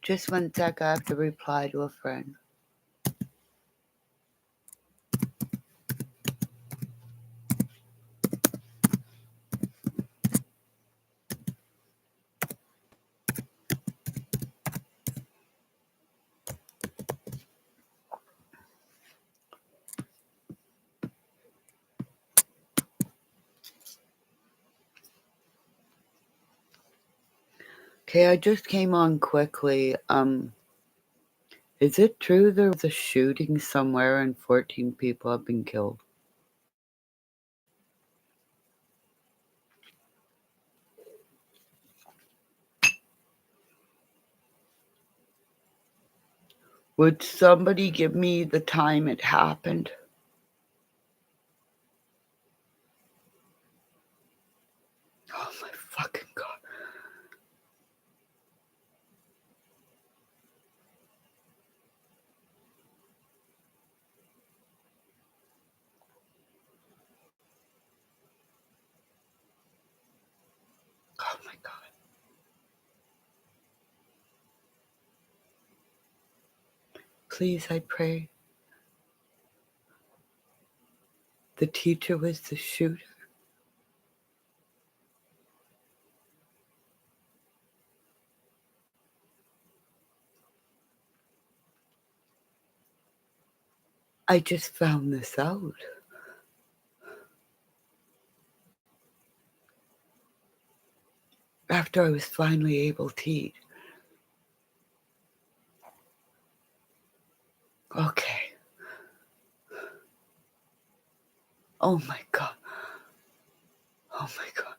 Just 1 sec, I have to reply to a friend. Okay, I just came on quickly. Is it true there was a shooting somewhere and 14 people have been killed? Would somebody give me the time it happened? Oh my fucking God. Oh my God. Please, I pray. The teacher was the shooter. I just found this out. After I was finally able to eat. Okay. Oh my God. Oh my God.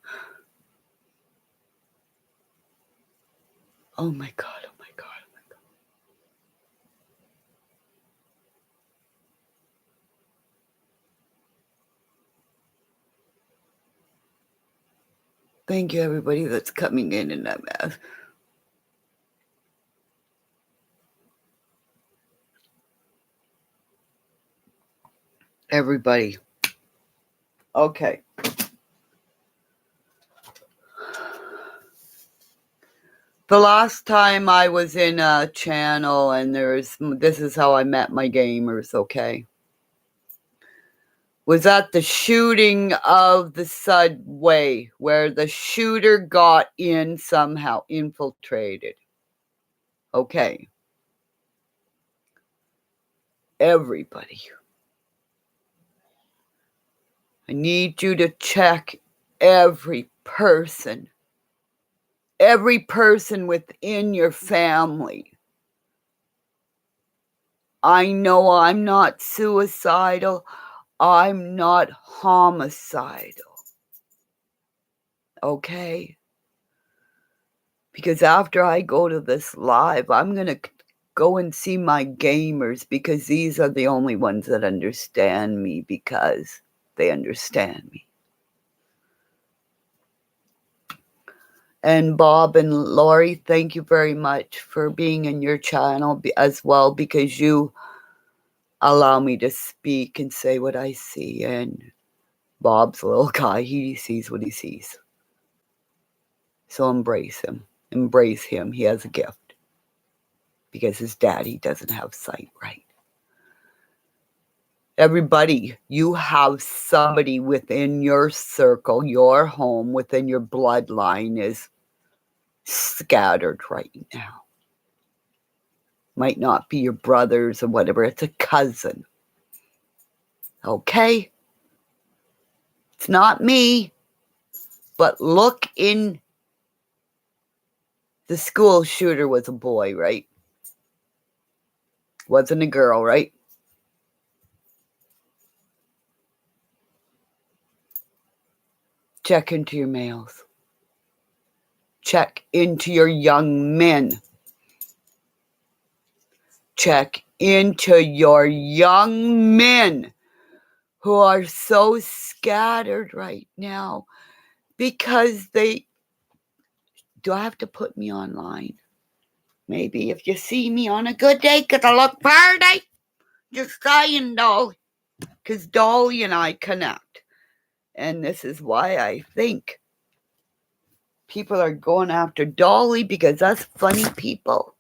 Oh my God. Oh my God. Oh my God. Thank you, everybody that's coming in that mess. Everybody. Okay. The last time I was in a channel and this is how I met my gamers, okay? Was at the shooting of the subway where the shooter got in somehow, infiltrated. Okay. Everybody. I need you to check every person within your family. I know I'm not suicidal. I'm not homicidal. Okay? Because after I go to this live, I'm going to go and see my gamers because these are the only ones that understand me because they understand me. And Bob and Lori, thank you very much for being in your channel as well because you allow me to speak and say what I see. And Bob's a little guy. He sees what he sees. So embrace him. Embrace him. He has a gift because his daddy doesn't have sight right. Everybody, you have somebody within your circle, your home, within your bloodline is scattered right now. Might not be your brothers or whatever. It's a cousin. Okay? It's not me. But look in. The school shooter was a boy, right? Wasn't a girl, right? Check into your males. Check into your young men. Check into your young men who are so scattered right now because do I have to put me online? Maybe if you see me on a good day, because I look pretty. Just saying, Dolly. Because Dolly and I connect. And this is why I think people are going after Dolly because that's funny people.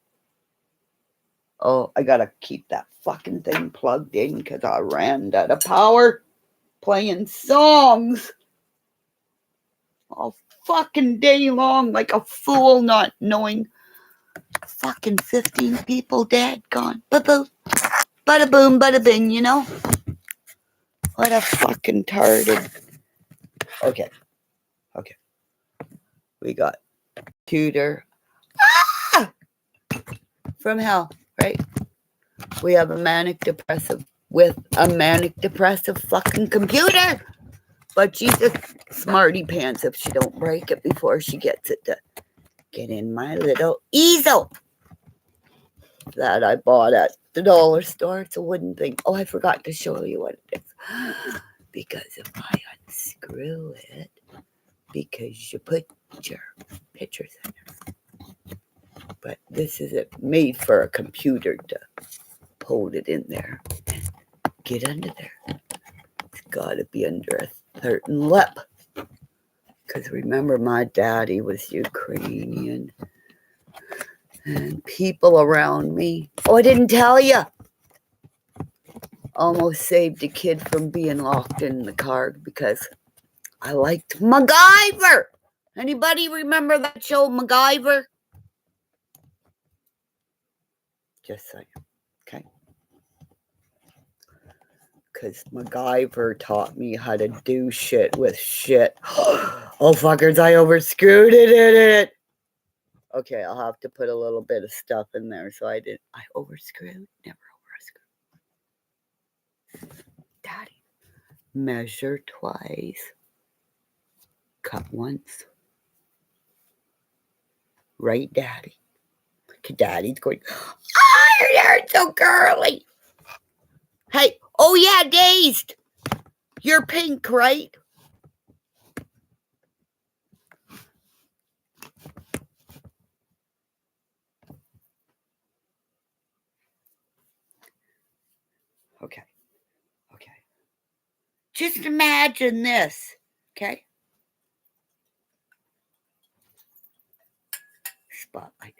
Oh, I gotta keep that fucking thing plugged in because I ran out of power playing songs all fucking day long like a fool, not knowing fucking 15 people dead, gone. Ba-boo. Bada boom, bada bing, you know? What a fucking tarded. Okay. We got Tudor. Ah! From hell, right? We have a manic depressive with a manic depressive fucking computer. But she's a smarty pants if she don't break it before she gets it to get in my little easel that I bought at the dollar store. It's a wooden thing. Oh, I forgot to show you what it is. Because if I unscrew it, because you put your pictures in there. But this is it made for a computer to hold it in there. Get under there. It's got to be under a certain lip. Because remember, my daddy was Ukrainian. And people around me. Oh, I didn't tell you. Almost saved a kid from being locked in the car because I liked MacGyver. Anybody remember that show, MacGyver? Just saying. Okay. Because MacGyver taught me how to do shit with shit. Oh, fuckers, I overscrewed it in it. Okay, I'll have to put a little bit of stuff in there. So I overscrewed, never overscrewed. Daddy, measure twice, cut once. Right, Daddy? Daddy's going, oh, your hair's so curly. Hey, oh yeah, Dazed. You're pink, right? Okay. Just imagine this, okay? Spotlight.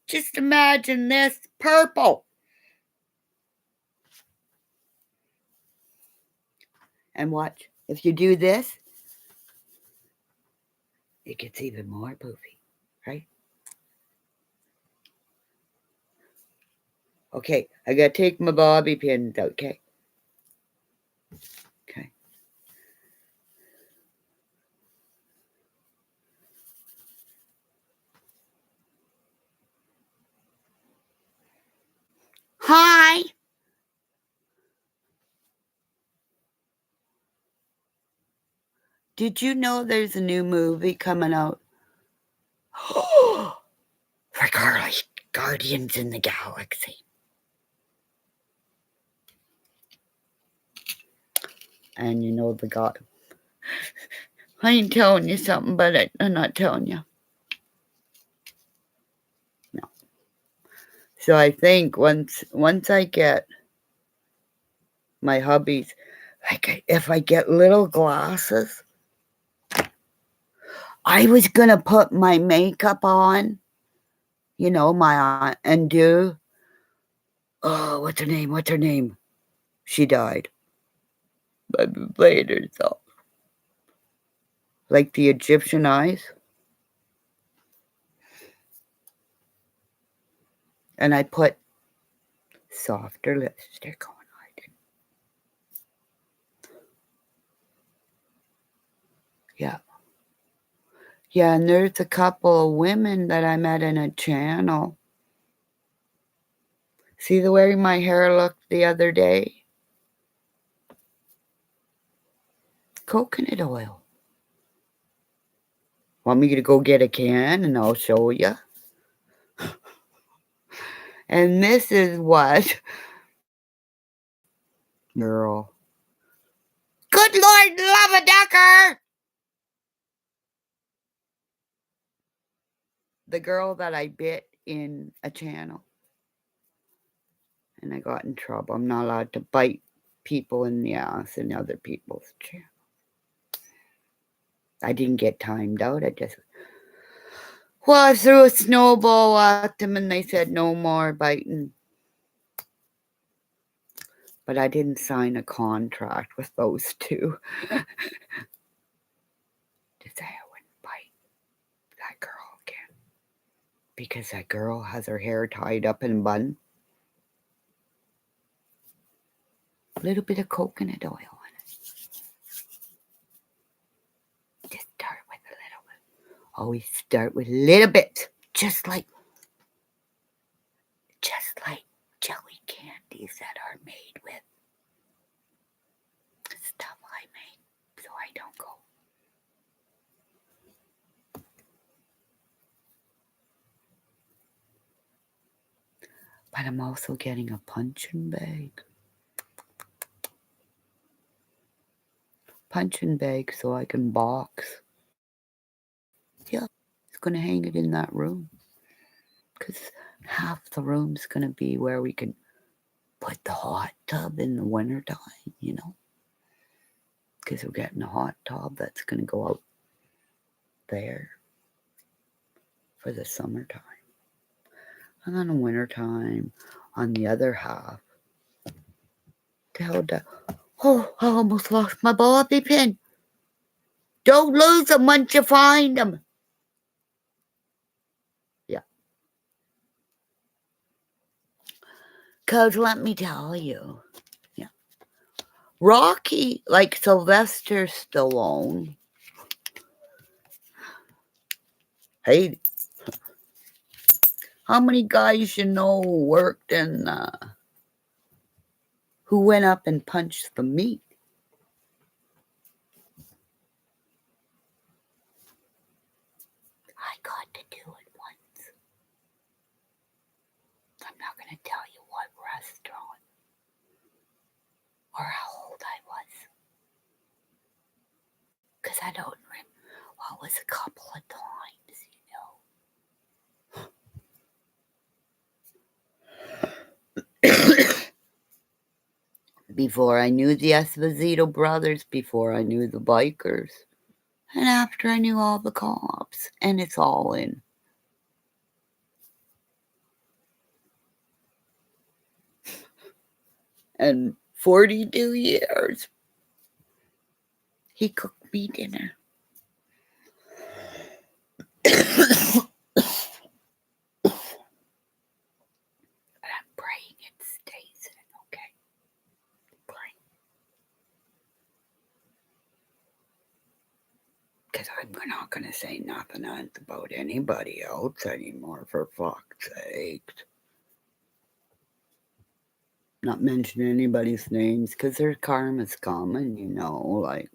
Just imagine this purple. And watch, if you do this, it gets even more poofy, right? Okay, I gotta take my bobby pins out, okay? Okay. Hi. Did you know there's a new movie coming out? For Carly, Guardians in the Galaxy. And you know the God. I ain't telling you something, but I'm not telling you. No. So I think once I get my hubbies, like if I get little glasses, I was gonna put my makeup on, you know, and do. Oh, what's her name? She died. I've been playing herself. Like the Egyptian eyes. And I put softer lipstick on. Yeah. Yeah, and there's a couple of women that I met in a channel. See the way my hair looked the other day? Coconut oil. Want me to go get a can and I'll show you? And this is what, girl. Good Lord, love a ducker! The girl that I bit in a channel. And I got in trouble. I'm not allowed to bite people in the ass in other people's channels. I didn't get timed out. I threw a snowball at them and they said no more biting. But I didn't sign a contract with those two to say I wouldn't bite that girl again. Because that girl has her hair tied up in a bun. A little bit of coconut oil on it. Just start with a little bit. Always start with a little bit. Just like jelly candies that are made with stuff I make so I don't go. But I'm also getting a punching bag. Punching bag so I can box. Yeah, it's going to hang it in that room. Because half the room's going to be where we can put the hot tub in the wintertime, you know. Because we're getting a hot tub that's going to go out there for the summertime. And then in wintertime, on the other half, oh, I almost lost my bobby pin. Don't lose them once you find them. Yeah. Because let me tell you, yeah. Rocky, like Sylvester Stallone. Hey, how many guys you know worked in, who went up and punched the meat? I got to do it once. I'm not going to tell you what restaurant or how old I was. Because I don't remember. Well, it was a couple of times, you know. Before I knew the Esposito brothers, before I knew the bikers, and after I knew all the cops, and it's all in. And 42 years, he cooked me dinner. But I'm praying it stays in, okay? Praying. Because I'm not going to say nothing about anybody else anymore, for fuck's sake. Not mention anybody's names, because their karma's coming, you know, like.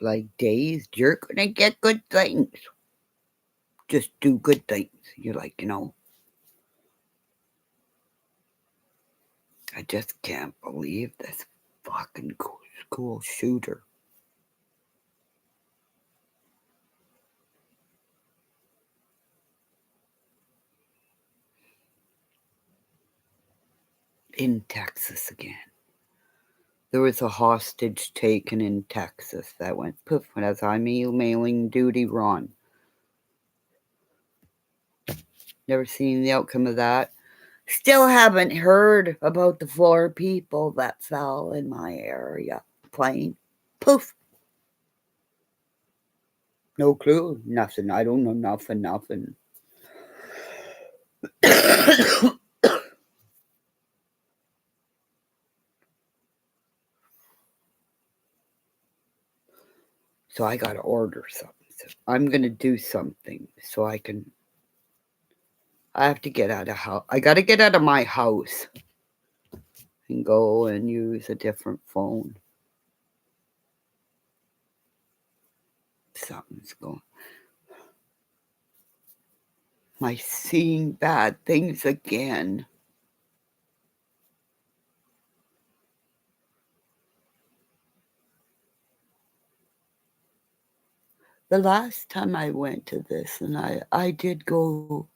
Like Dazed, you're gonna get good things. Just do good things. You're like, you know. I just can't believe this fucking school shooter. In Texas again. There was a hostage taken in Texas that went poof as I'm emailing Duty Ron. Never seen the outcome of that. Still haven't heard about the 4 people that fell in my area. Plane. Poof. No clue. Nothing. I don't know nothing. So I gotta order something. So I'm gonna do something so I can. I have to get out of house. I gotta get out of my house and go and use a different phone. Something's going. My seeing bad things again. The last time I went to this, and I did go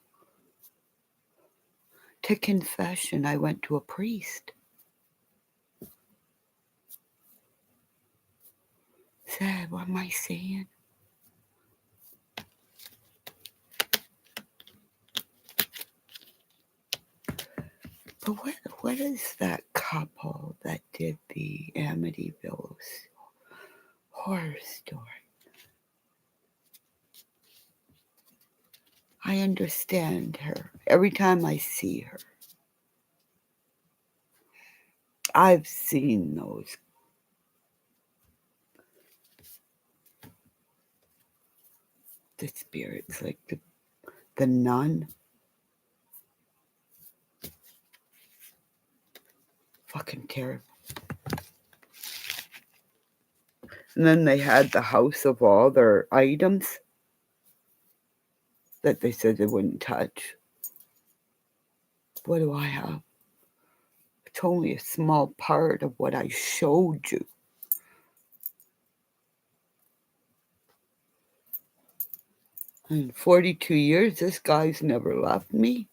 to confession. I went to a priest. Said, what am I saying? But what is that couple that did the Amityville horror story? I understand her every time I see her. I've seen those the spirits, like the nun. Fucking terrible. And then they had the house of all their items that they said they wouldn't touch. What do I have? It's only a small part of what I showed you. In 42 years, this guy's never left me.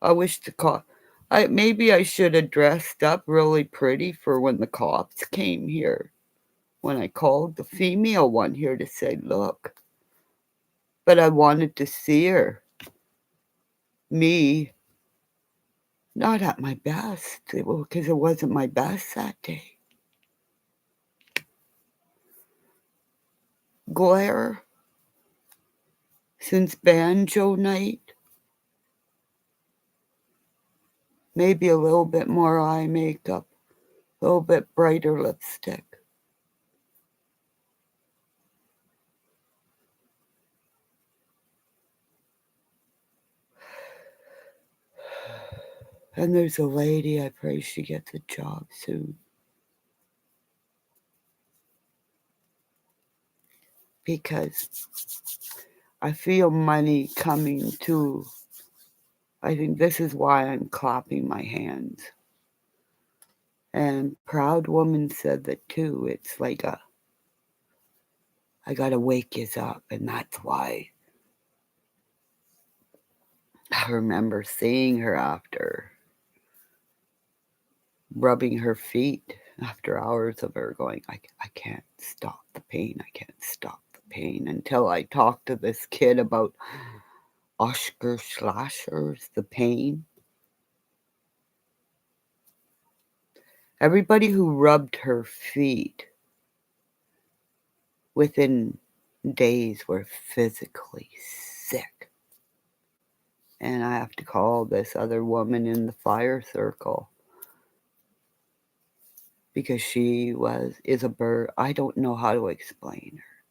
I wish the cop. Maybe I should have dressed up really pretty for when the cops came here. When I called the female one here to say, look. But I wanted to see her. Me. Not at my best. Because it wasn't my best that day. Glare. Since banjo night. Maybe a little bit more eye makeup. A little bit brighter lipstick. And there's a lady, I pray she gets a job soon. Because I feel money coming too. I think this is why I'm clapping my hands. And Proud Woman said that too. It's like I gotta wake you up, and that's why. I remember seeing her after, rubbing her feet after hours of her going, I can't stop the pain, I can't stop the pain, until I talked to this kid about Oscar Schlasher's The Pain. Everybody who rubbed her feet within days were physically sick. And I have to call this other woman in the fire circle because she is a bird. I don't know how to explain her.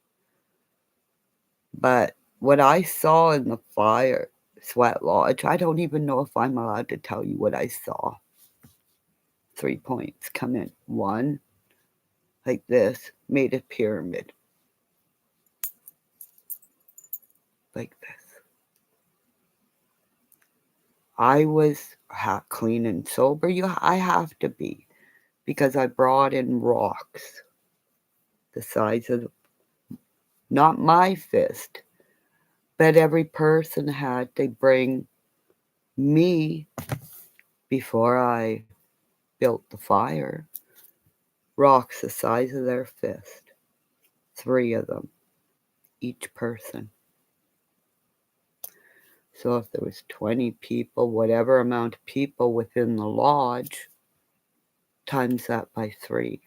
But what I saw in the fire sweat lodge, I don't even know if I'm allowed to tell you what I saw. 3 points come in. One, like this, made a pyramid. Like this. I was clean and sober. I have to be, because I brought in rocks the size of, not my fist, but every person had to bring me, before I built the fire, rocks the size of their fist. 3 of them, each person. So if there was 20 people, whatever amount of people within the lodge, times that by 3.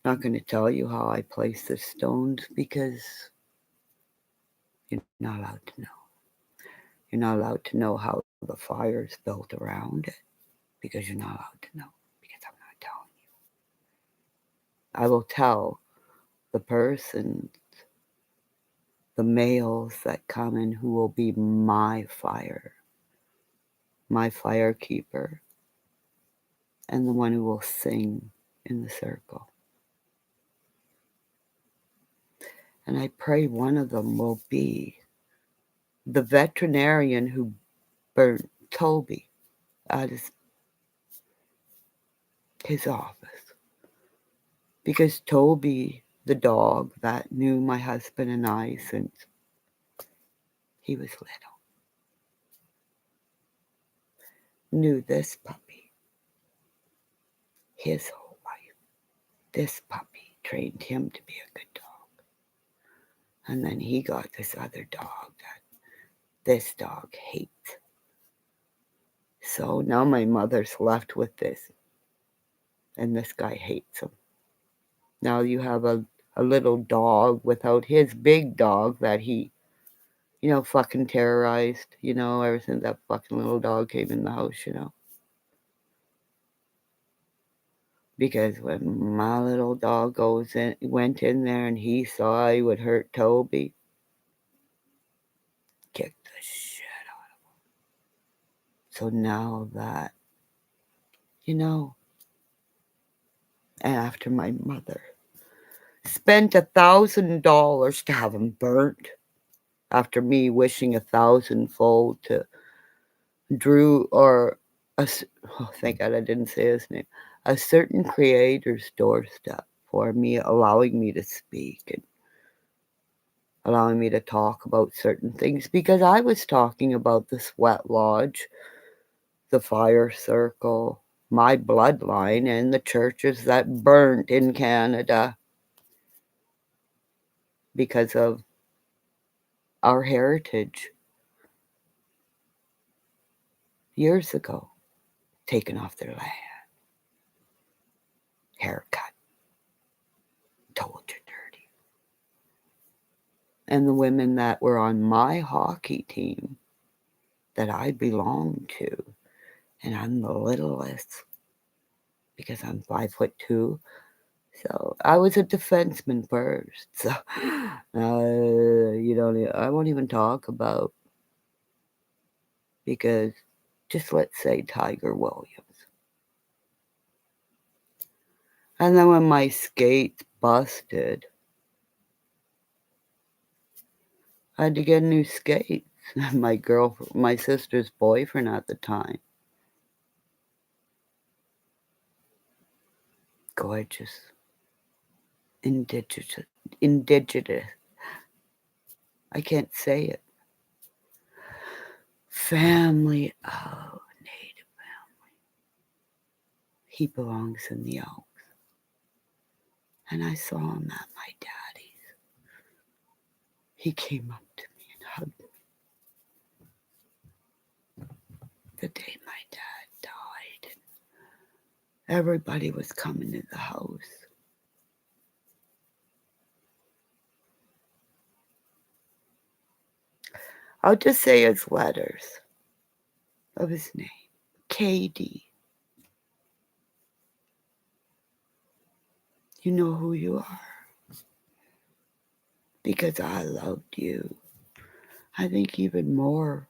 Not going to tell you how I place the stones because you're not allowed to know. You're not allowed to know how the fire is built around it because you're not allowed to know, because I'm not telling you. I will tell the person, the males that come in who will be my fire keeper, and the one who will sing in the circle. And I pray one of them will be the veterinarian who burnt Toby out of his office. Because Toby, the dog that knew my husband and I since He was little. Knew this puppy his whole life. This puppy trained him to be a good dog. And then he got this other dog that this dog hates. So now my mother's left with this, and this guy hates him. Now you have a little dog without his big dog that he, fucking terrorized, ever since that fucking little dog came in the house, Because when my little dog went in there and he saw he would hurt Toby, kicked the shit out of him. So now that, and after my mother spent $1,000 to have him burnt, after me wishing 1,000-fold to Drew, or thank God I didn't say his name, a certain creator's doorstep for me, allowing me to speak and allowing me to talk about certain things, because I was talking about the Sweat Lodge, the Fire Circle, my bloodline, and the churches that burnt in Canada because of our heritage years ago, taken off their land, haircut, told you're dirty. And the women that were on my hockey team that I belong to, and I'm the littlest because I'm 5'2". So I was a defenseman first. So I won't even talk about, because just let's say Tiger Williams. And then when my skates busted, I had to get new skates. My sister's boyfriend at the time, gorgeous, indigenous, I can't say it. Family, native family. He belongs in the Elks. And I saw him at my daddy's. He came up to me and hugged me. The day my dad died, and everybody was coming to the house. I'll just say his letters of his name, KD. You know who you are. Because I loved you. I think even more.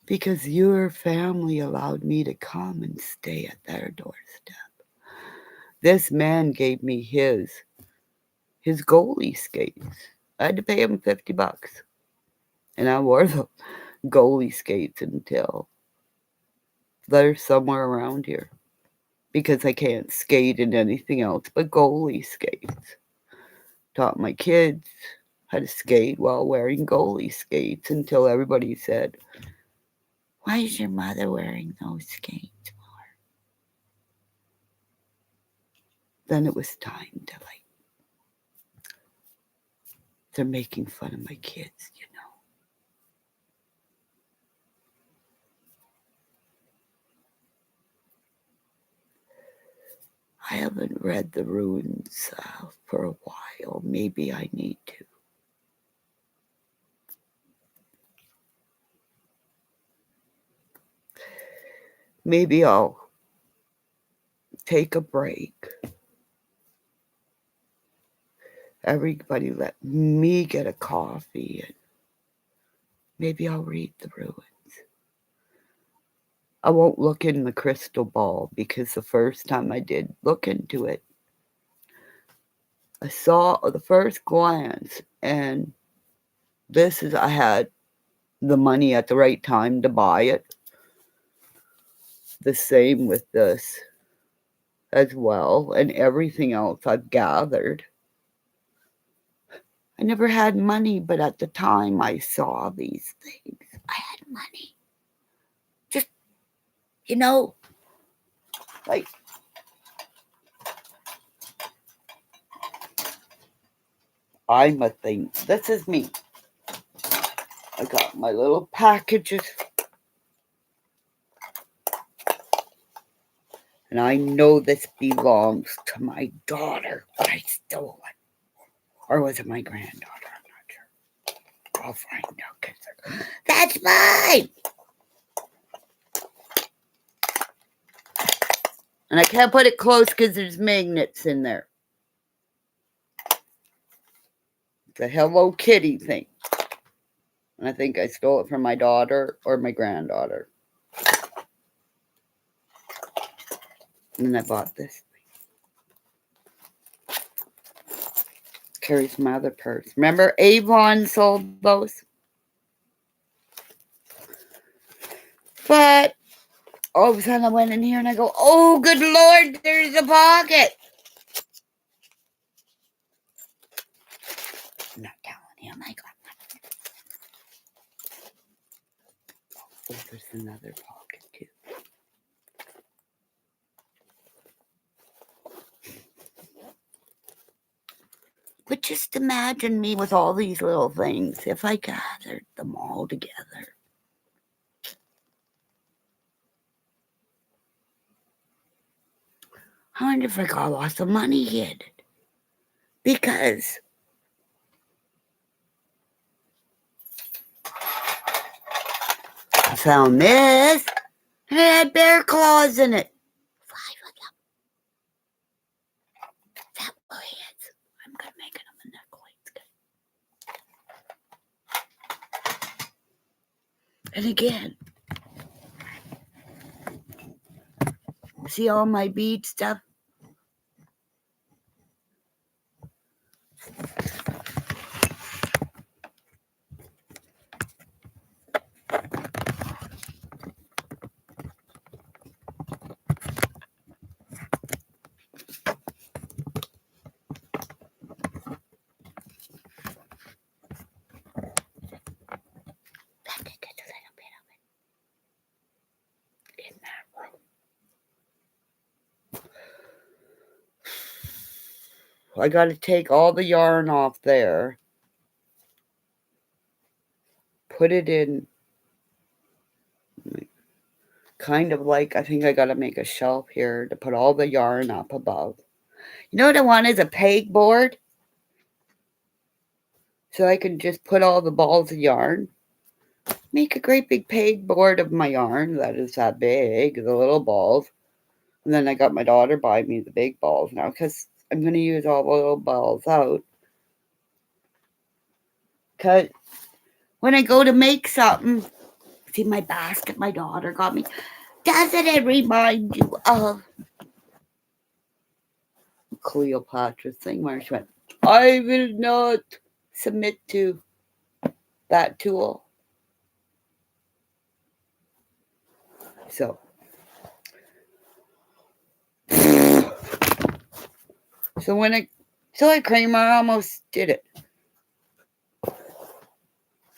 Because your family allowed me to come and stay at their doorstep. This man gave me his goalie skates. I had to pay him $50. And I wore the goalie skates until they're somewhere around here, because I can't skate in anything else but goalie skates. Taught my kids how to skate while wearing goalie skates until everybody said, "Why is your mother wearing those skates for?" Then it was time to, they're making fun of my kids, I haven't read the runes for a while. Maybe I need to. Maybe I'll take a break. Everybody let me get a coffee, and maybe I'll read the ruins. I won't look in the crystal ball, because the first time I did look into it, I saw the first glance, and I had the money at the right time to buy it. The same with this as well, and everything else I've gathered. I never had money, but at the time I saw these things. I had money. Just, like, I'm a thing. This is me. I got my little packages. And I know this belongs to my daughter, but I stole it. Or was it my granddaughter? I'm not sure. I'll find out. That's mine! And I can't put it close because there's magnets in there. It's a Hello Kitty thing. And I think I stole it from my daughter or my granddaughter. And then I bought this. Carries my other purse. Remember Avon sold those? But all of a sudden I went in here and I go, oh, good Lord, there's a pocket. I'm not telling him I got money. Oh, there's another pocket too. But just imagine me with all these little things if I gathered them all together. I wonder if I got lots of money hid. Because I found this, and it had bear claws in it. 5 of them. That was. I'm going to make it a necklace. And again, see all my bead stuff? I got to take all the yarn off there, put it in, kind of like, I think I got to make a shelf here to put all the yarn up above. You know what I want is a pegboard, so I can just put all the balls of yarn. Make a great big pegboard of my yarn that is that big, the little balls. And then I got my daughter buy me the big balls now because I'm going to use all the little balls out. Because when I go to make something, see my basket my daughter got me, doesn't it remind you of Cleopatra's thing where she went, I will not submit to that tool. So when I cream, I almost did it.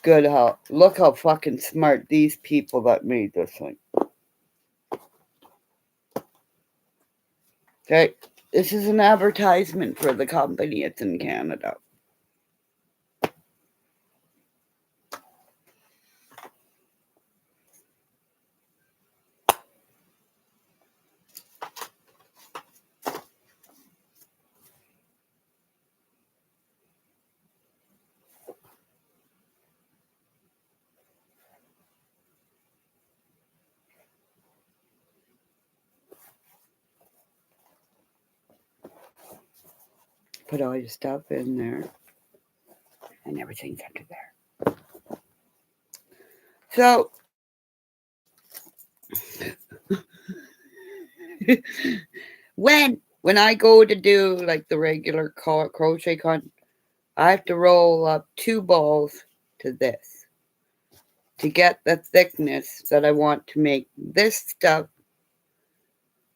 Good look how fucking smart these people that made this thing. Okay, this is an advertisement for the company. It's in Canada. Put all your stuff in there. And everything's under there. So, when I go to do like the regular crochet con, I have to roll up 2 balls to this to get the thickness that I want to make this stuff.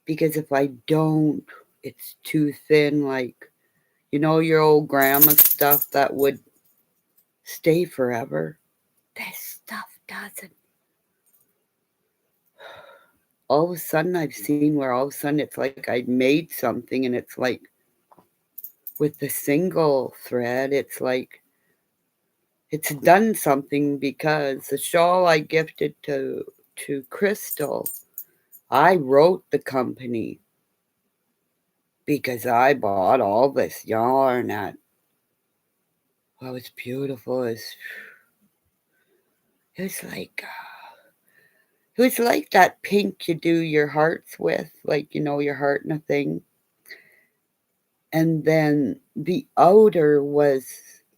Because if I don't, it's too thin, like, your old grandma stuff that would stay forever. This stuff doesn't. All of a sudden, I've seen where all of a sudden it's like I made something and it's like with the single thread, it's like it's done something because the shawl I gifted to Crystal, I wrote the company because I bought all this yarn at, well, it's beautiful. It's like it was like that pink you do your hearts with, like, you know, your heart in a thing. And then the outer was,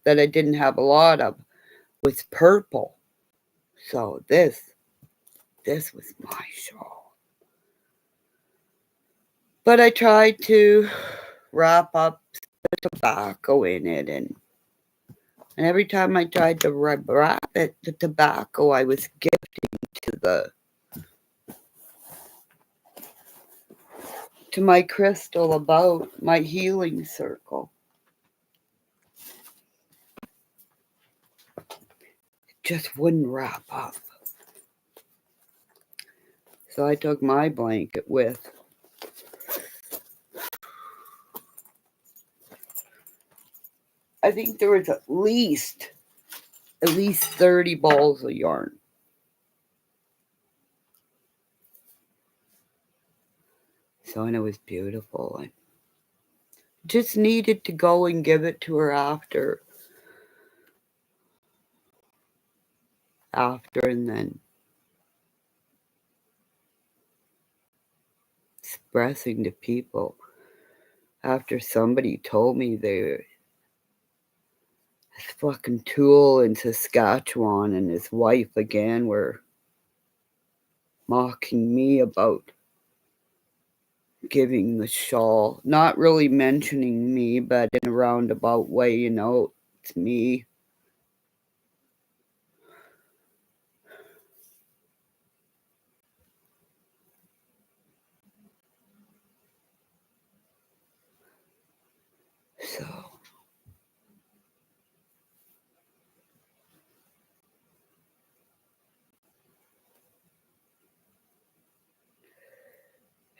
that I didn't have a lot of, was purple. So this was my shawl. But I tried to wrap up the tobacco in it, and every time I tried to wrap it, the tobacco I was gifting to my crystal about my healing circle, it just wouldn't wrap up. So I took my blanket with, I think there was at least 30 balls of yarn. So, and it was beautiful. I just needed to go and give it to her after, and then expressing to people after somebody told me this fucking tool in Saskatchewan and his wife again were mocking me about giving the shawl, not really mentioning me, but in a roundabout way, you know, it's me. So,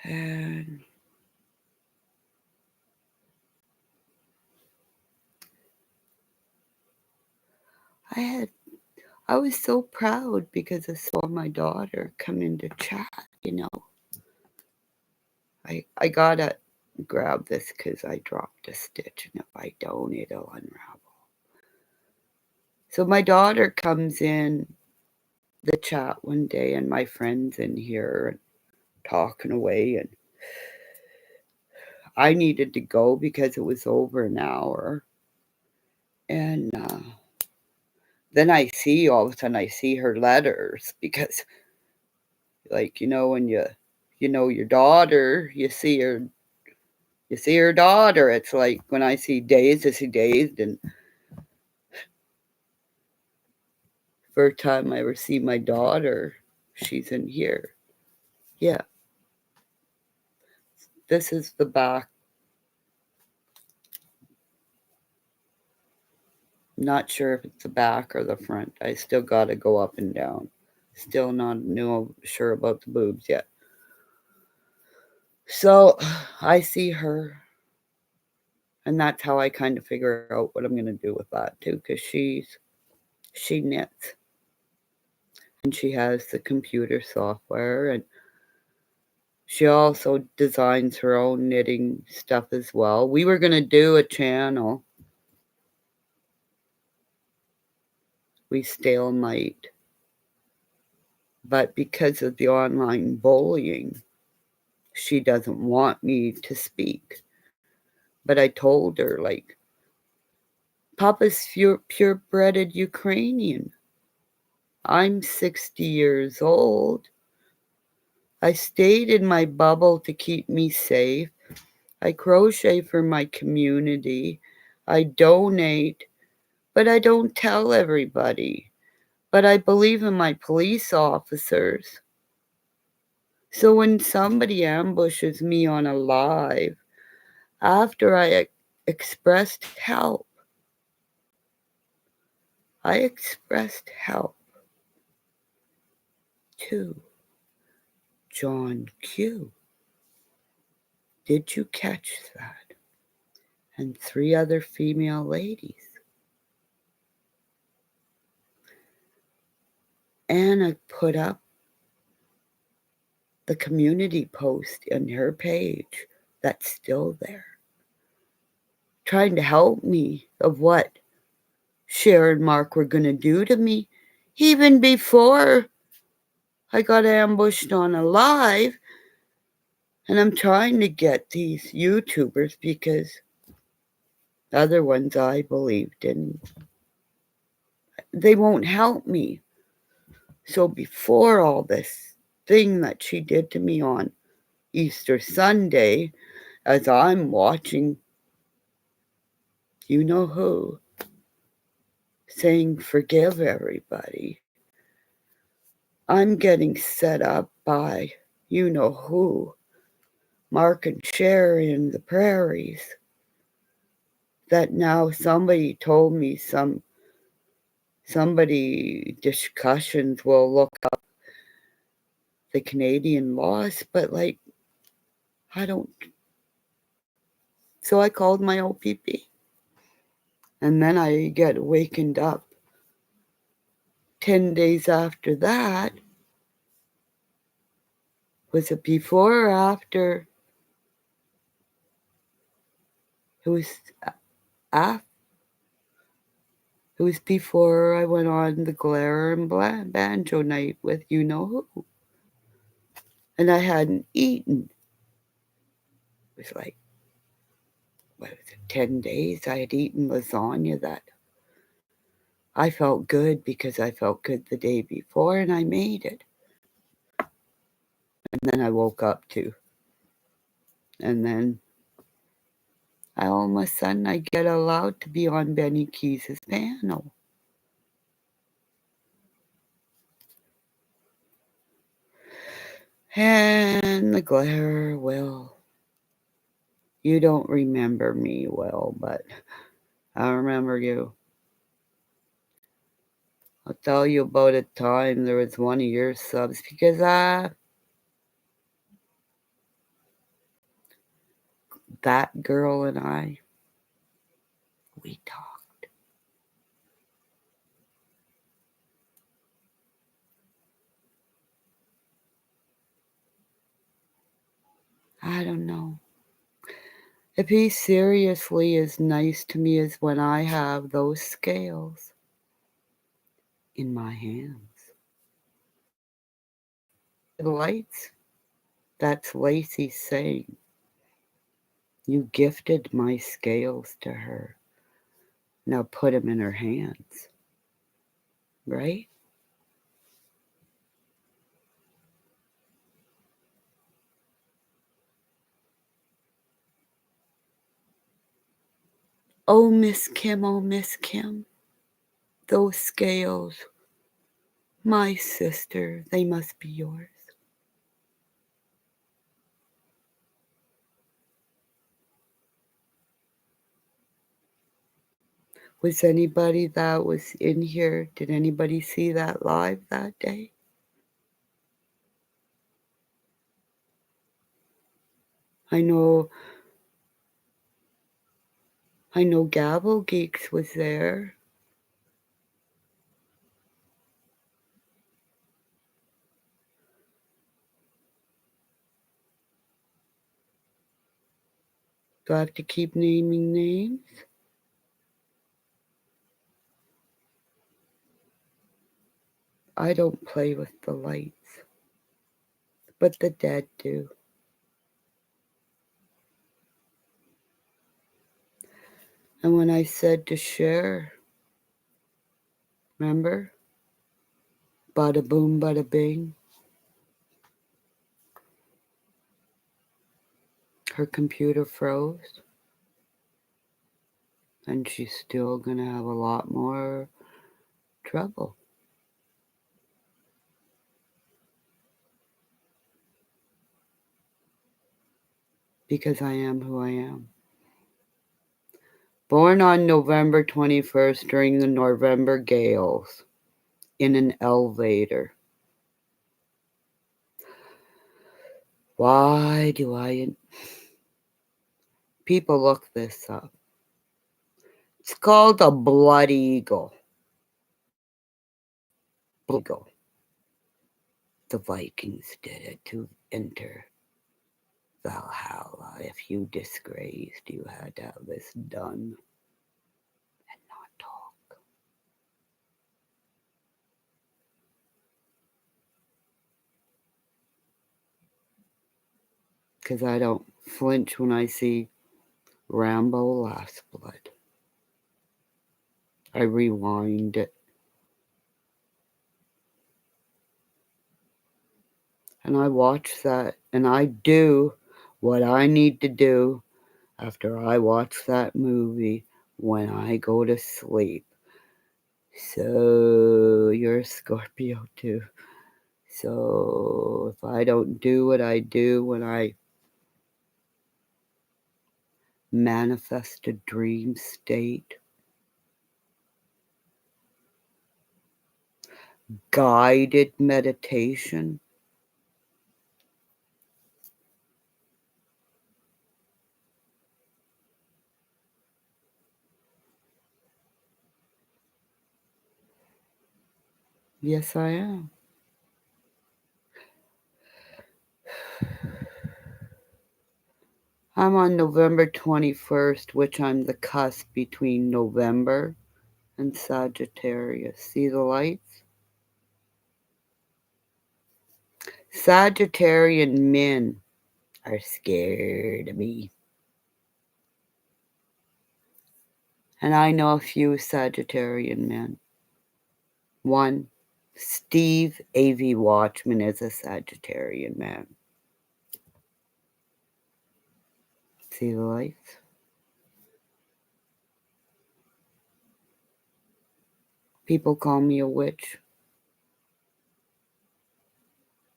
and I was so proud because I saw my daughter come into chat, you know. I gotta grab this because I dropped a stitch, and if I don't, it'll unravel. So my daughter comes in the chat one day, and my friend's in here talking away, and I needed to go because it was over an hour. And then I see, all of a sudden I see her letters, because like, you know, when you know your daughter, you see her daughter. It's like when I see Dazed, I see Dazed, and first time I ever see my daughter, she's in here. Yeah. This is the back. Not sure if it's the back or the front. I still got to go up and down. Still not sure about the boobs yet. So I see her, and that's how I kind of figure out what I'm going to do with that too, because she knits, and she has the computer software, and she also designs her own knitting stuff as well. We were going to do a channel. We stalemate. But because of the online bullying, she doesn't want me to speak. But I told her, like, Papa's purebred Ukrainian. I'm 60 years old. I stayed in my bubble to keep me safe. I crochet for my community. I donate, but I don't tell everybody. But I believe in my police officers. So when somebody ambushes me on a live, after I expressed help, I expressed help to John Q. Did you catch that? And 3 other female ladies. Anna put up the community post in her page that's still there, trying to help me of what Cher and Mark were going to do to me, even before I got ambushed on a live. And I'm trying to get these YouTubers, because other ones I believed in, they won't help me. So before all this thing that she did to me on Easter Sunday, as I'm watching you know who saying forgive everybody, I'm getting set up by you know who, Mark and Sherry in the prairies, that now somebody told me somebody discussions will look up the Canadian laws, but like, I don't. So I called my OPP. And then I get wakened up 10 days after that. Was it before or after? It was after. It was before I went on the Glare and Banjo night with you know who. And I hadn't eaten. It was like, what was it, 10 days? I had eaten lasagna that I felt good because I felt good the day before and I made it. And then I woke up too. And then all of a sudden I get allowed to be on Benny Keys' panel. And the Glare, well, you don't remember me well, but I remember you. I'll tell you about a time there was one of your subs, because that girl and I, we talked. I don't know. If he seriously is nice to me is when I have those scales in my hands. The lights, that's Lacey saying, you gifted my scales to her. Now put them in her hands. Right? Oh, Miss Kim, those scales, my sister, they must be yours. Was anybody that was in here, did anybody see that live that day? I know Gabble Geeks was there. Do I have to keep naming names? I don't play with the lights, but the dead do. And when I said to Cher, remember? Bada boom, bada bing. Her computer froze. And she's still gonna have a lot more trouble. Because I am who I am. Born on November 21st during the November gales in an elevator. Why do I... People look this up. It's called a blood eagle. Eagle. The Vikings did it to enter Valhalla. If you disgraced, you had to have this done and not talk. Because I don't flinch when I see Rambo Last Blood. I rewind it. And I watch that, and I do what I need to do after I watch that movie when I go to sleep. So you're a Scorpio too. So if I don't do what I do when I manifest a dream state, guided meditation, yes, I am. I'm on November 21st, which I'm the cusp between November and Sagittarius. See the lights? Sagittarian men are scared of me. And I know a few Sagittarian men. One, Steve A.V. Watchman is a Sagittarian man. See the lights? People call me a witch.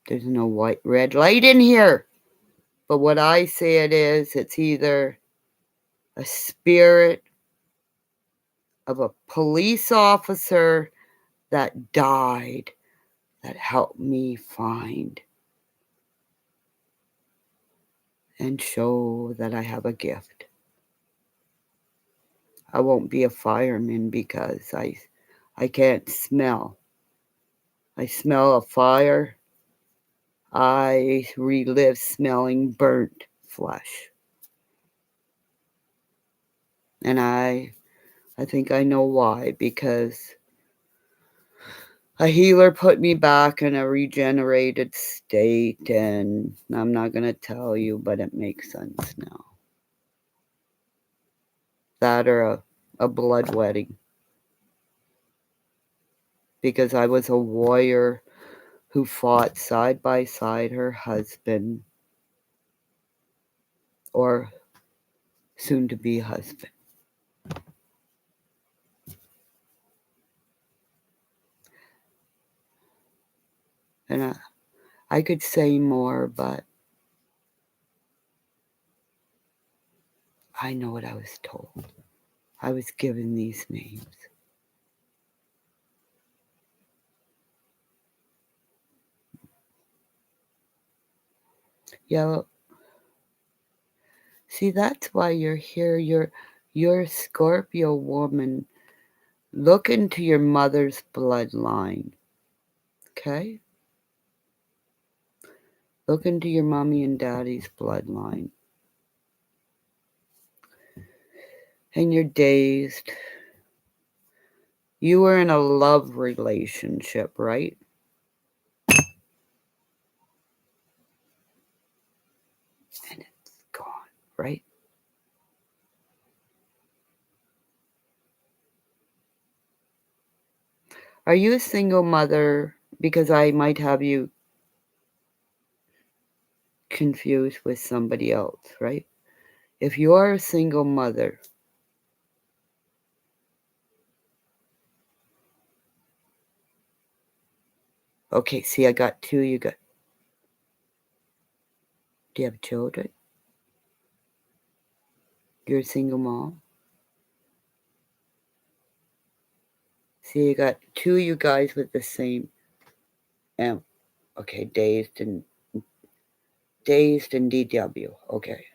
There's no white, red light in here. But what I say it is, it's either a spirit of a police officer that died that helped me find and show that I have a gift. I won't be a fireman because I can't smell. I smell a fire. I relive smelling burnt flesh. And I think I know why, because a healer put me back in a regenerated state, and I'm not going to tell you, but it makes sense now. That or a blood wedding. Because I was a warrior who fought side by side her husband, or soon-to-be husband. And I could say more, but I know what I was told. I was given these names. Yeah, see, that's why you're here. You're a Scorpio woman. Look into your mother's bloodline. Okay? Look into your mommy and daddy's bloodline. And you're dazed. You were in a love relationship, right? And it's gone, right? Are you a single mother? Because I might have you confused with somebody else, right? If you are a single mother, okay, see, I got two. You got, do you have children? You're a single mom? See, you got two of you guys with the same okay, dazed and DW. Okay.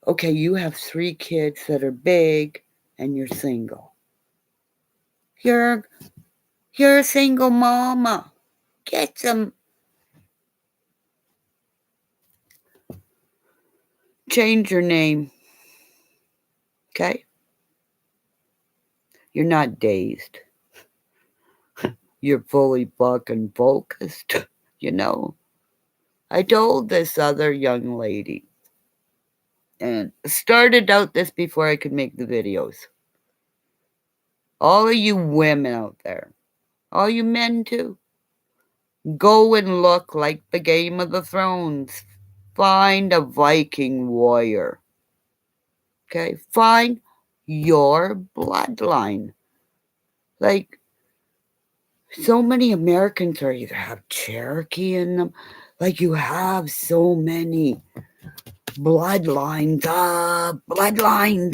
Okay, you have 3 kids that are big and you're single. You're a single mama. Get some. Change your name. Okay? You're not dazed. You're fully fucking focused. You know? I told this other young lady, and started out this before I could make the videos. All of you women out there, all you men too, go and look like the Game of the Thrones. Find a Viking warrior. Okay? Find your bloodline. Like, so many Americans are either have Cherokee in them. Like, you have so many bloodlines,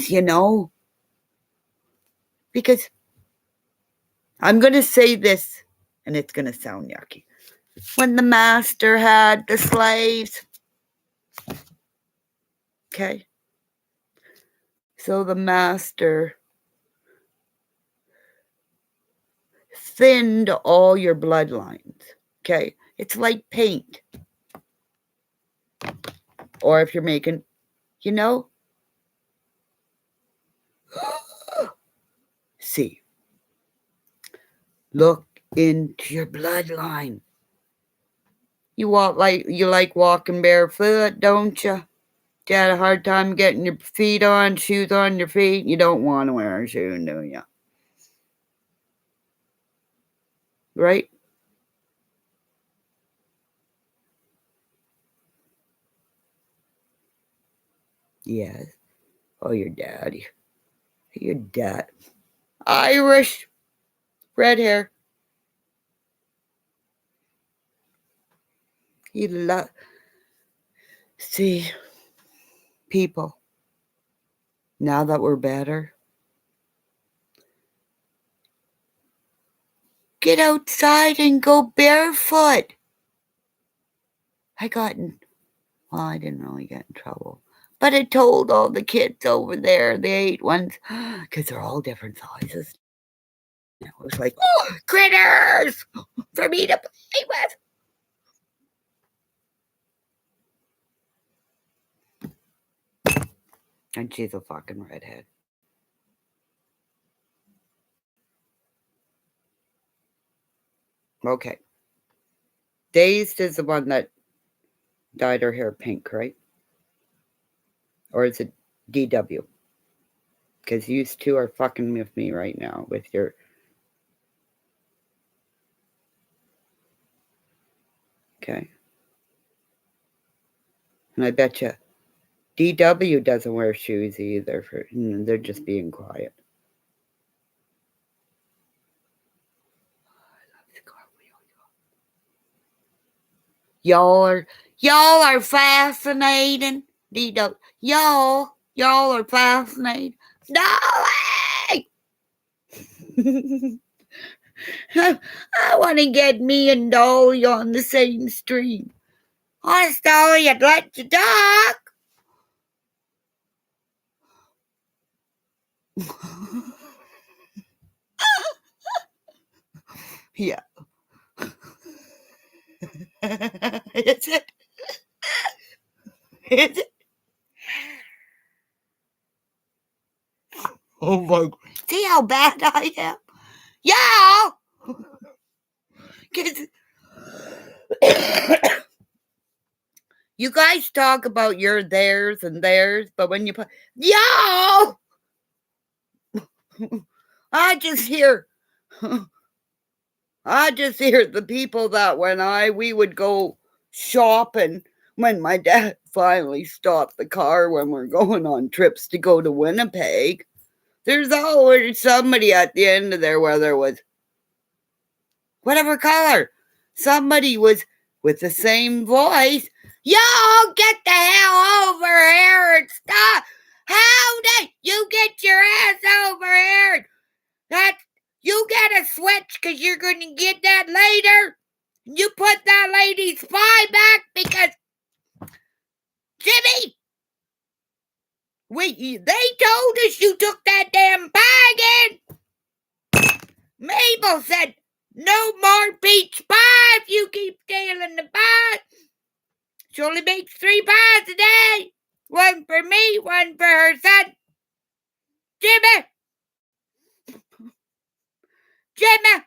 you know? Because I'm going to say this, and it's going to sound yucky. When the master had the slaves, okay? So the master thinned all your bloodlines, okay? It's like paint. Or if you're making, you know? See. Look into your bloodline. You like walking barefoot, don't you? You had a hard time getting your feet on, shoes on your feet. You don't want to wear a shoe, do you? Right? Yes. Oh, your daddy. Your dad. Irish. Red hair. He See, people, now that we're better, get outside and go barefoot. I didn't really get in trouble. But I told all the kids over there, the 8 ones, because they're all different sizes. It was like, oh, critters for me to play with. And she's a fucking redhead. Okay. Dazed is the one that dyed her hair pink, right? Or is it DW? Because you two are fucking with me right now with your... Okay. And I bet you DW doesn't wear shoes either. They're just being quiet. Y'all are fascinating. DW. Y'all are fascinating. Dolly! I want to get me and Dolly on the same stream. Honest, Dolly, I'd like to talk. Yeah. Is it? Is it? Oh my! See how bad I am, y'all. You guys talk about your theirs and theirs, but when you put y'all, I just hear the people that when we would go shopping when my dad finally stopped the car when we're going on trips to go to Winnipeg. There's always somebody at the end of there, whether it was whatever color, somebody was with the same voice. Y'all get the hell over here and stop. Howdy, you get your ass over here. You get a switch because you're going to get that later. You put that lady's pie back because Jimmy, they told us you took that damn pie again. Mabel said, no more peach pie if you keep stealing the pie. She only makes 3 pies a day. One for me, one for her son. Jimmy! Jimmy!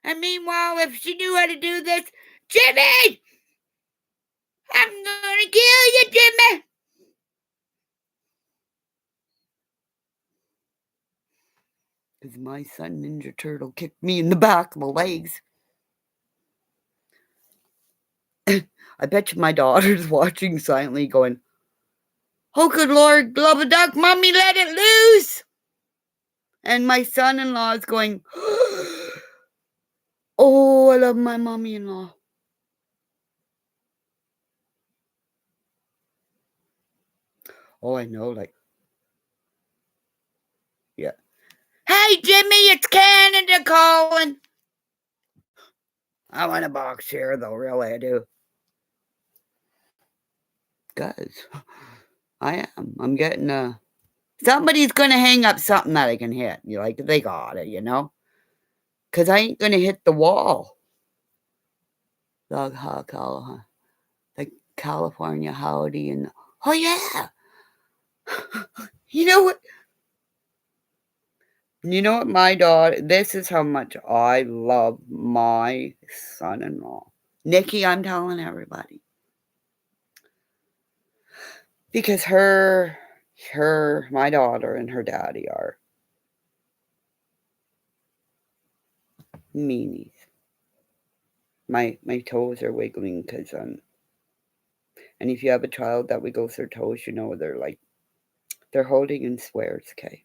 And meanwhile, if she knew how to do this, Jimmy! I'm gonna kill you, Jimmy! Because my son Ninja Turtle kicked me in the back of the legs. I bet you my daughter's watching silently going, oh, good Lord, love a duck, mommy, let it loose. And my son-in-law is going, oh, I love my mommy-in-law. Oh, I know, like, yeah. Hey, Jimmy, it's Canada calling. I want a box chair, though, really, I do. Guys, I am. I'm getting somebody's going to hang up something that I can hit. You're like, they got it, you know? Because I ain't going to hit the wall. The California howdy and oh yeah. You know what? You know what, my daughter, this is how much I love my son-in-law. Nikki, I'm telling everybody. Because my daughter and her daddy are meanies. My toes are wiggling because and if you have a child that wiggles their toes, you know they're holding in swears, okay?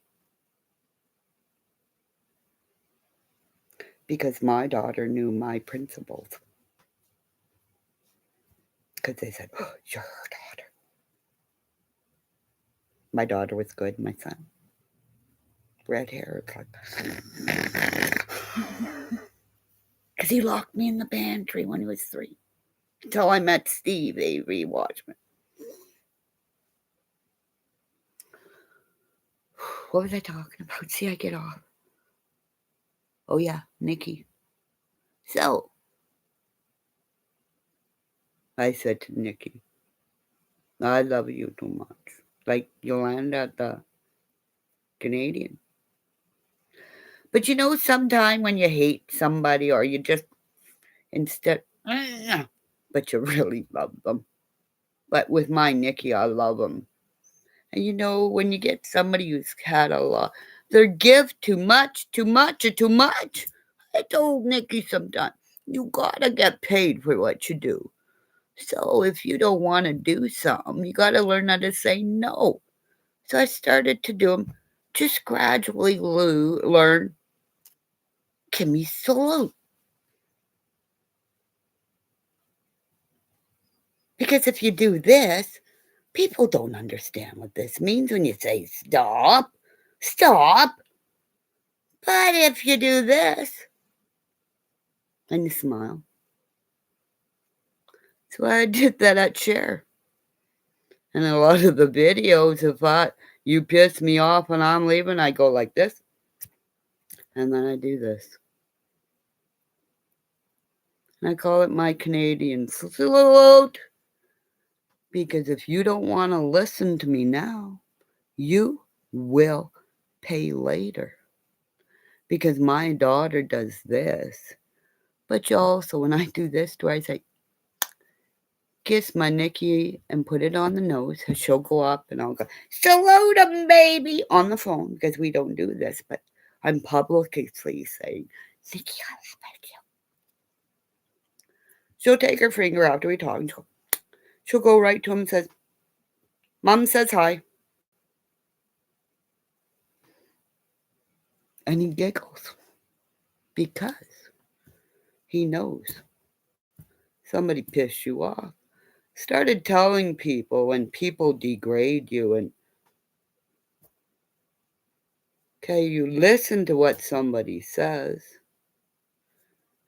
Because my daughter knew my principles. Because they said, oh, you're her daughter. My daughter was good, my son. Red hair. Because he locked me in the pantry when he was 3. Until I met Steve Avery Watchman. What was I talking about? See, I get off. Oh, yeah, Nikki. So, I said to Nikki, I love you too much. Like Yolanda, the Canadian. But you know, sometime when you hate somebody or you just but you really love them. But with my Nikki, I love them. And you know, when you get somebody who's had a lot, they give too much. I told Nikki sometimes, you gotta get paid for what you do. So if you don't want to do something, you gotta learn how to say no. So I started to do them, just gradually learn, give me salute. Because if you do this, people don't understand what this means when you say stop. But if you do this, and you smile. So I did that at Share. And a lot of the videos, if you piss me off when I'm leaving, I go like this. And then I do this. And I call it my Canadian salute. Because if you don't want to listen to me now, you will pay later. Because my daughter does this. But you also, when I do this to her, I say, kiss my Nikki and put it on the nose. She'll go up and I'll go, salute him, baby, on the phone because we don't do this. But I'm publicly saying, Nikki, I love you. She'll take her finger after we talk and she'll go right to him and says, Mom says hi. And he giggles because he knows somebody pissed you off. started telling people when people degrade you and okay, you listen to what somebody says.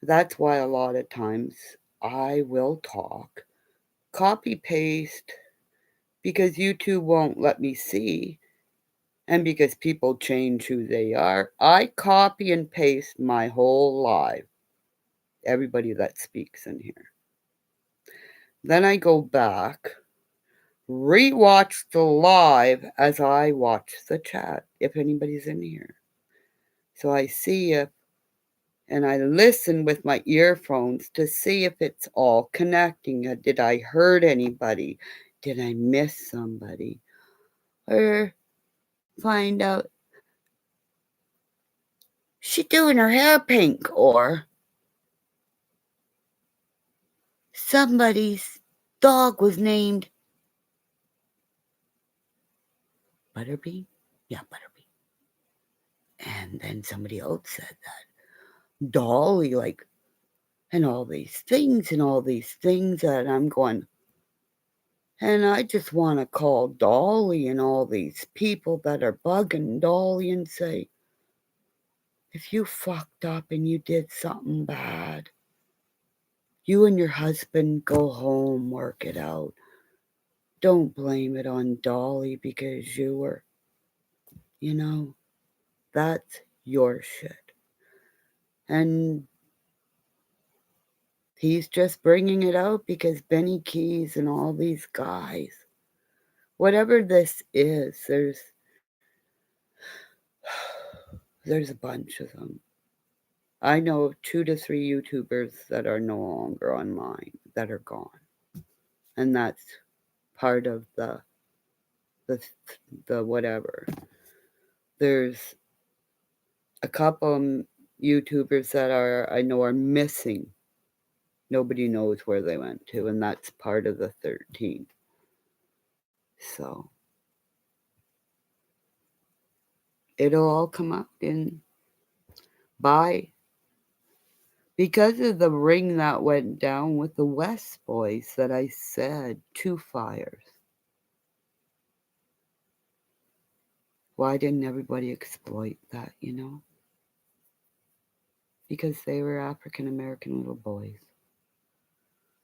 That's why a lot of times I will talk, copy paste, because YouTube won't let me see, and because people change who they are. I copy and paste my whole life, everybody that speaks in here. Then I go back, rewatch the live as I watch the chat, if anybody's in here. So I see if, and I listen with my earphones to see if it's all connecting. Did I hurt anybody? Did I miss somebody? Or find out she doing her hair pink, or somebody's dog was named Butterbean? Yeah, Butterbean. And then somebody else said that. Dolly, like, and all these things, and I'm going, and I just want to call Dolly and all these people that are bugging Dolly and say, if you fucked up and you did something bad, you and your husband go home, work it out. Don't blame it on Dolly because you were, that's your shit. And he's just bringing it out because Benny Keys and all these guys, whatever this is, there's a bunch of them. I know of 2 to 3 YouTubers that are no longer on mine, that are gone. And that's part of the whatever. There's a couple YouTubers that I know are missing. Nobody knows where they went to, and that's part of the 13. So it'll all come up in by because of the ring that went down with the West Boys that I said 2 fires. Why didn't everybody exploit that, Because they were African American little boys.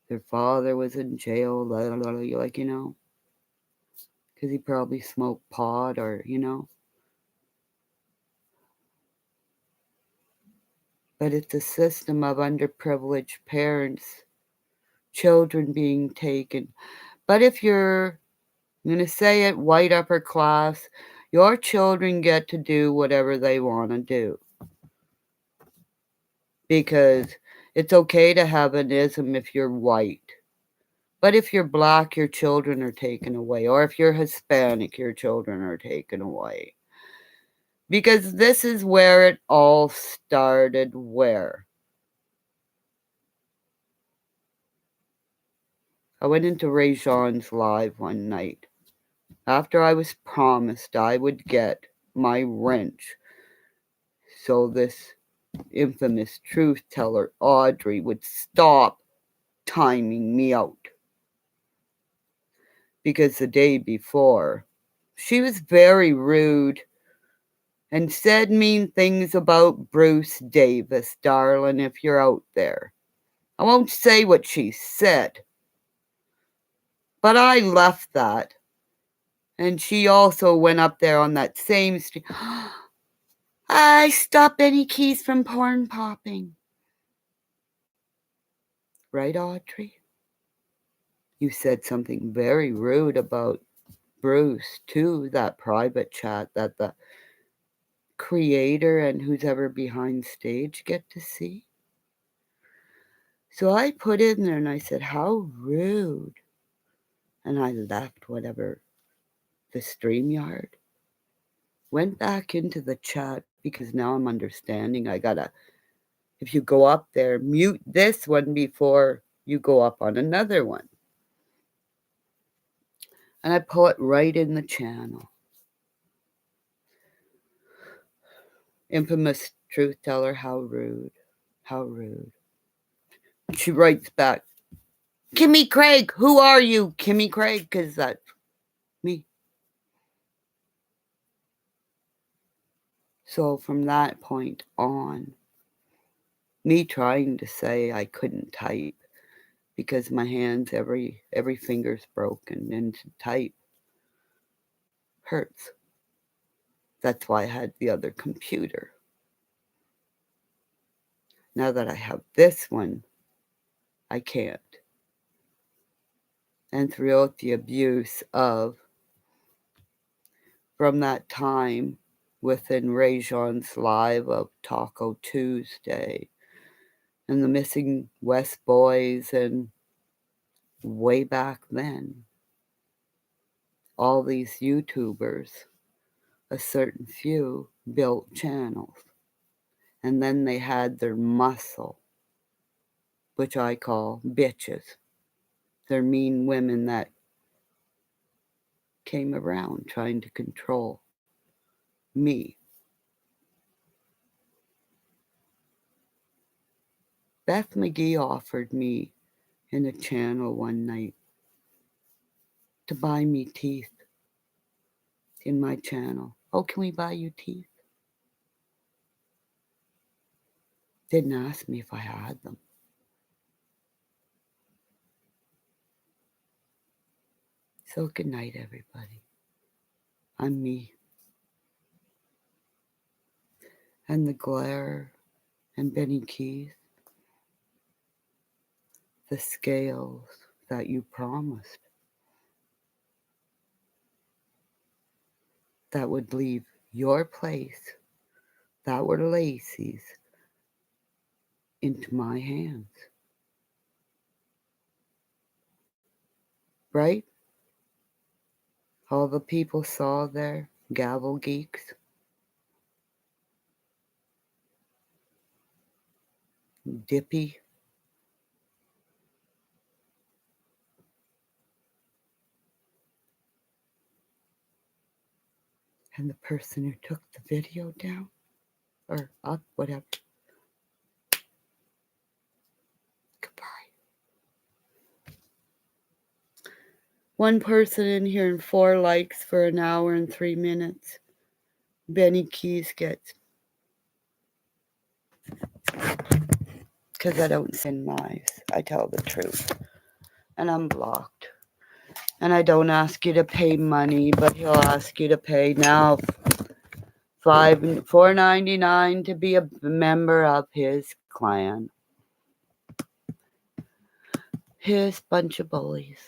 Their father was in jail, because he probably smoked pot or, But it's a system of underprivileged parents, children being taken. But if you're, I'm going to say it, white upper class, your children get to do whatever they want to do. Because it's okay to have an ism if you're white. But if you're black, your children are taken away. Or if you're Hispanic, your children are taken away. Because this is where it all started. Where? I went into Ray Jean's live one night. After I was promised I would get my wrench. So this infamous truth teller, Audrey, would stop timing me out. Because the day before, she was very rude and said mean things about Bruce Davis, darling, if you're out there. I won't say what she said, but I left that. And she also went up there on that same street. I stopped Benny Keys from porn popping. Right, Audrey? You said something very rude about Bruce, too, that private chat that the creator and who's ever behind stage get to see. So I put in there and I said, how rude. And I left whatever, the StreamYard. Went back into the chat because now I'm understanding. If you go up there, mute this one before you go up on another one. And I pull it right in the channel. Infamous truth teller, how rude. How rude. She writes back, Kimmy Craig, who are you? Kimmy Craig, because that's me. So from that point on, me trying to say I couldn't type because my hands, every finger's broken, and to type hurts. That's why I had the other computer. Now that I have this one, I can't. And throughout the abuse from that time within Rajon's live of Taco Tuesday and the Missing West Boys, and way back then, all these YouTubers, a certain few, built channels. And then they had their muscle, which I call bitches. They're mean women that came around trying to control me. Beth McGee offered me in a channel one night to buy me teeth in my channel. Oh, can we buy you teeth? Didn't ask me if I had them. So good night, everybody. I'm me. And the glare and Benny Keys, the scales that you promised that would leave your place, that were Lacey's, into my hands. Right? All the people saw there, gavel geeks. Dippy. And the person who took the video down or up, whatever. Goodbye. One person in here and 4 likes for an hour and 3 minutes. Benny Keys gets. Because I don't send lies. I tell the truth. And I'm blocked. And I don't ask you to pay money, but he'll ask you to pay now $4.99 to be a member of his clan. His bunch of bullies.